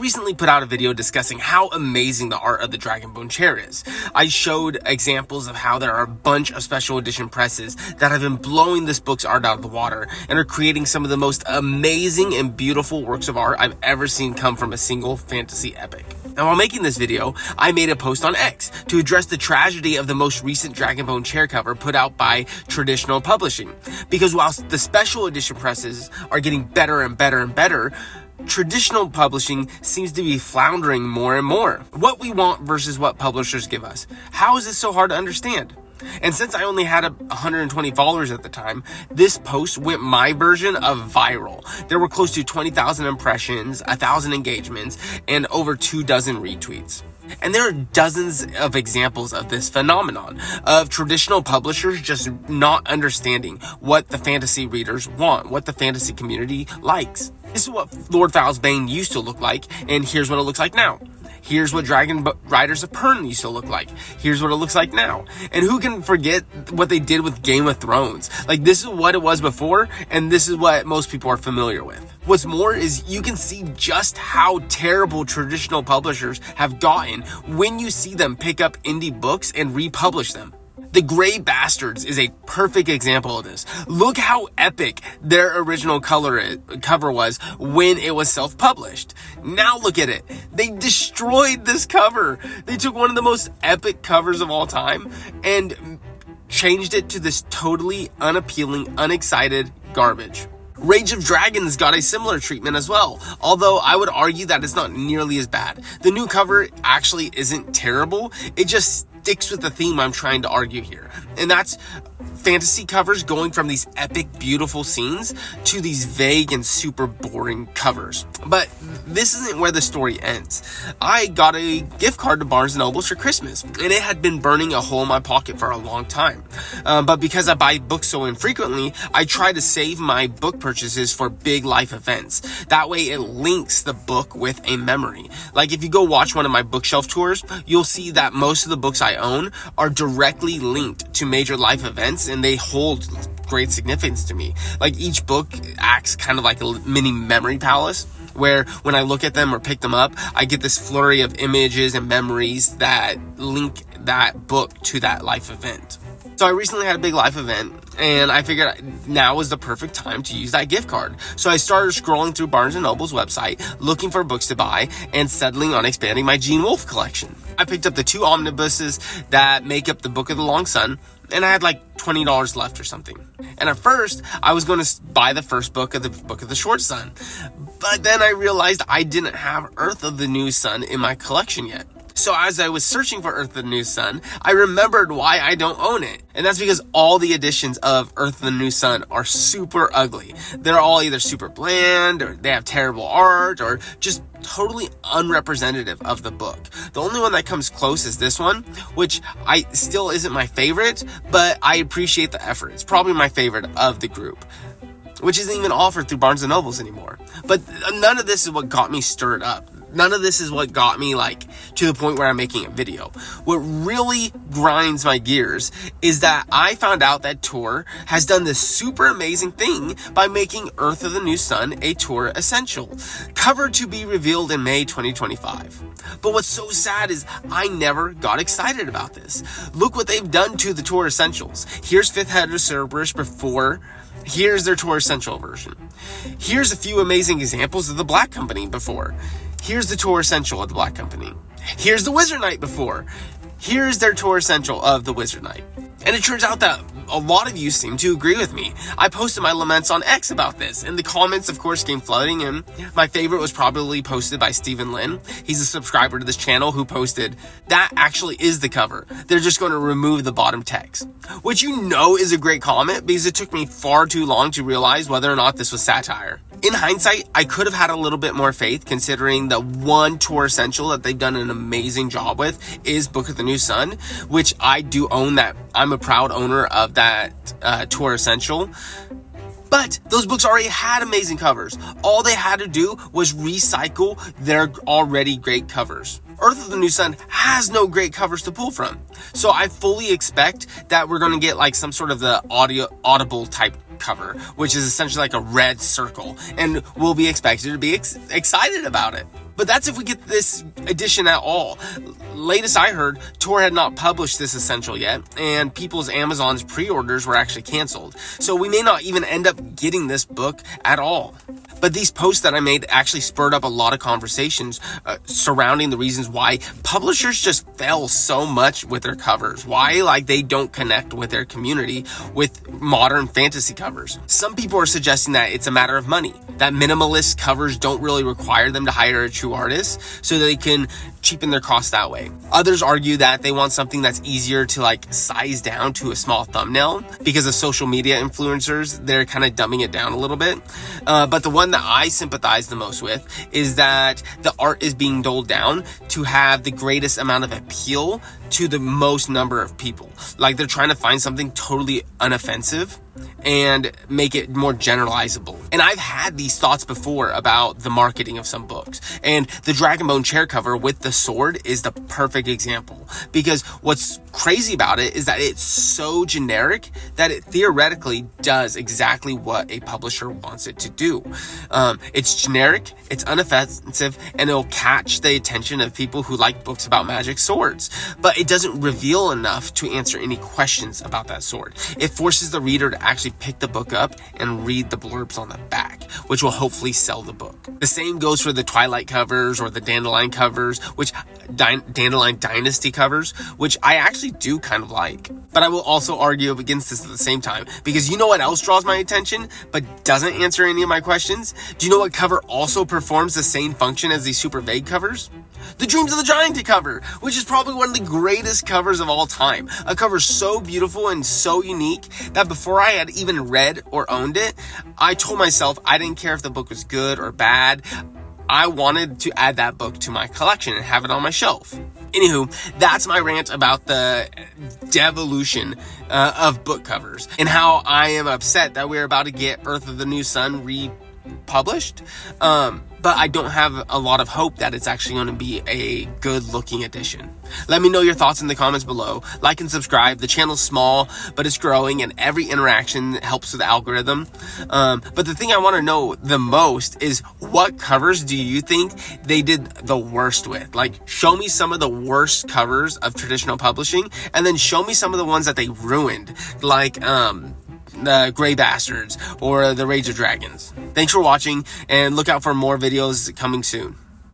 I recently put out a video discussing how amazing the art of the Dragonbone chair is. I showed examples of how there are a bunch of special edition presses that have been blowing this book's art out of the water and are creating some of the most amazing and beautiful works of art I've ever seen come from a single fantasy epic. Now, while making this video, I made a post on X to address the tragedy of the most recent Dragonbone chair cover put out by Traditional Publishing. Because while the special edition presses are getting better and better and better, Traditional Publishing seems to be floundering more and more. What we want versus what publishers give us. How is this so hard to understand? And since I only had 120 followers at the time, this post went my version of viral. There were close to 20,000 impressions, 1,000 engagements, and over 24 retweets. And there are dozens of examples of this phenomenon, of traditional publishers just not understanding what the fantasy readers want, what the fantasy community likes. This is what Lord Thal's Bane used to look like, and here's what it looks like now. Here's what Dragon Riders of Pern used to look like. Here's what it looks like now. And who can forget what they did with Game of Thrones? Like, this is what it was before, and this is what most people are familiar with. What's more is you can see just how terrible traditional publishers have gotten when you see them pick up indie books and republish them. The Grey Bastards is a perfect example of this. Look how epic their original cover was when it was self-published. Now look at it. They destroyed this cover. They took one of the most epic covers of all time and changed it to this totally unappealing, unexcited garbage. Rage of Dragons got a similar treatment as well, although I would argue that it's not nearly as bad. The new cover actually isn't terrible, it just sticks with the theme I'm trying to argue here, and that's fantasy covers going from these epic, beautiful scenes to these vague and super boring covers. But this isn't where the story ends. I got a gift card to Barnes & Noble for Christmas, and it had been burning a hole in my pocket for a long time. But because I buy books so infrequently, I try to save my book purchases for big life events. That way it links the book with a memory. Like if you go watch one of my bookshelf tours, you'll see that most of the books I own are directly linked to major life events, and they hold great significance to me. Like each book acts kind of like a mini memory palace, where when I look at them or pick them up, I get this flurry of images and memories that link that book to that life event. So I recently had a big life event, and I figured now was the perfect time to use that gift card. So I started scrolling through Barnes & Noble's website, looking for books to buy, and settling on expanding my Gene Wolfe collection. I picked up the 2 omnibuses that make up the Book of the Long Sun, and I had like $20 left or something. And at first, I was going to buy the first book of the Book of the Short Sun. But then I realized I didn't have Earth of the New Sun in my collection yet. So as I was searching for Earth of the New Sun, I remembered why I don't own it. And that's because all the editions of Earth of the New Sun are super ugly. They're all either super bland, or they have terrible art, or just totally unrepresentative of the book. The only one that comes close is this one, which I still isn't my favorite, but I appreciate the effort. It's probably my favorite of the group, which isn't even offered through Barnes & Nobles anymore. But none of this is what got me stirred up. None of this is what got me to the point where I'm making a video. What really grinds my gears is that I found out that Tor has done this super amazing thing by making Earth of the New Sun a Tor essential, cover to be revealed in May 2025. But what's so sad is I never got excited about this. Look what they've done to the Tor essentials. Here's Fifth Head of Cerberus before. Here's their Tor Essential version. Here's a few amazing examples of the Black Company before. Here's the Tor Essential of the Black Company. Here's the Wizard Knight before. Here's their Tor Essential of the Wizard Knight. And it turns out that a lot of you seem to agree with me. I posted my laments on X about this, and the comments, of course, came flooding in. My favorite was probably posted by Stephen Lin. He's a subscriber to this channel who posted, "That actually is the cover. They're just going to remove the bottom text." Which is a great comment, because it took me far too long to realize whether or not this was satire. In hindsight, I could have had a little bit more faith, considering the one Tor Essential that they've done an amazing job with is Book of the New Sun, which I do own. That I'm a proud owner of that Tor Essential. But those books already had amazing covers. All they had to do was recycle their already great covers. Earth of the New Sun has no great covers to pull from. So I fully expect that we're going to get some sort of the audible type cover, which is essentially like a red circle, and we'll be expected to be excited about it. But that's if we get this edition at all. Latest I heard, Tor had not published this essential yet, and people's Amazon's pre-orders were actually canceled. So we may not even end up getting this book at all. But these posts that I made actually spurred up a lot of conversations surrounding the reasons why publishers just fail so much with their covers. Why, they don't connect with their community with modern fantasy covers. Some people are suggesting that it's a matter of money, that minimalist covers don't really require them to hire a true artist, so they can cheapen their costs that way. Others argue that they want something that's easier to size down to a small thumbnail because of social media influencers. They're kind of dumbing it down a little bit. But the one that I sympathize the most with is that the art is being doled down to have the greatest amount of appeal to the most number of people. They're trying to find something totally unoffensive and make it more generalizable. And I've had these thoughts before about the marketing of some books. And the Dragonbone chair cover with the sword is the perfect example. Because what's crazy about it is that it's so generic that it theoretically does exactly what a publisher wants it to do. It's generic, it's unoffensive, and it'll catch the attention of people who like books about magic swords. But it doesn't reveal enough to answer any questions about that sword. It forces the reader to actually pick the book up and read the blurbs on the back, which will hopefully sell the book. The same goes for the Twilight covers or the Dandelion covers, Dandelion Dynasty covers, which I actually do kind of like. But I will also argue against this at the same time, because you know what else draws my attention but doesn't answer any of my questions? Do you know what cover also performs the same function as these super vague covers? The Dreams of the Giant cover, which is probably one of the greatest covers of all time. A cover so beautiful and so unique that before I had even read or owned it, I told myself I didn't care if the book was good or bad. I wanted to add that book to my collection and have it on my shelf. Anywho, that's my rant about the devolution of book covers and how I am upset that we're about to get Earth of the New Sun republished. But I don't have a lot of hope that it's actually going to be a good looking edition. Let me know your thoughts in the comments below. Like and subscribe. The channel's small, but it's growing, and every interaction helps with the algorithm. But the thing I want to know the most is, what covers do you think they did the worst with? Show me some of the worst covers of traditional publishing, and then show me some of the ones that they ruined, the Grey Bastards or the Rage of Dragons. Thanks for watching, and look out for more videos coming soon.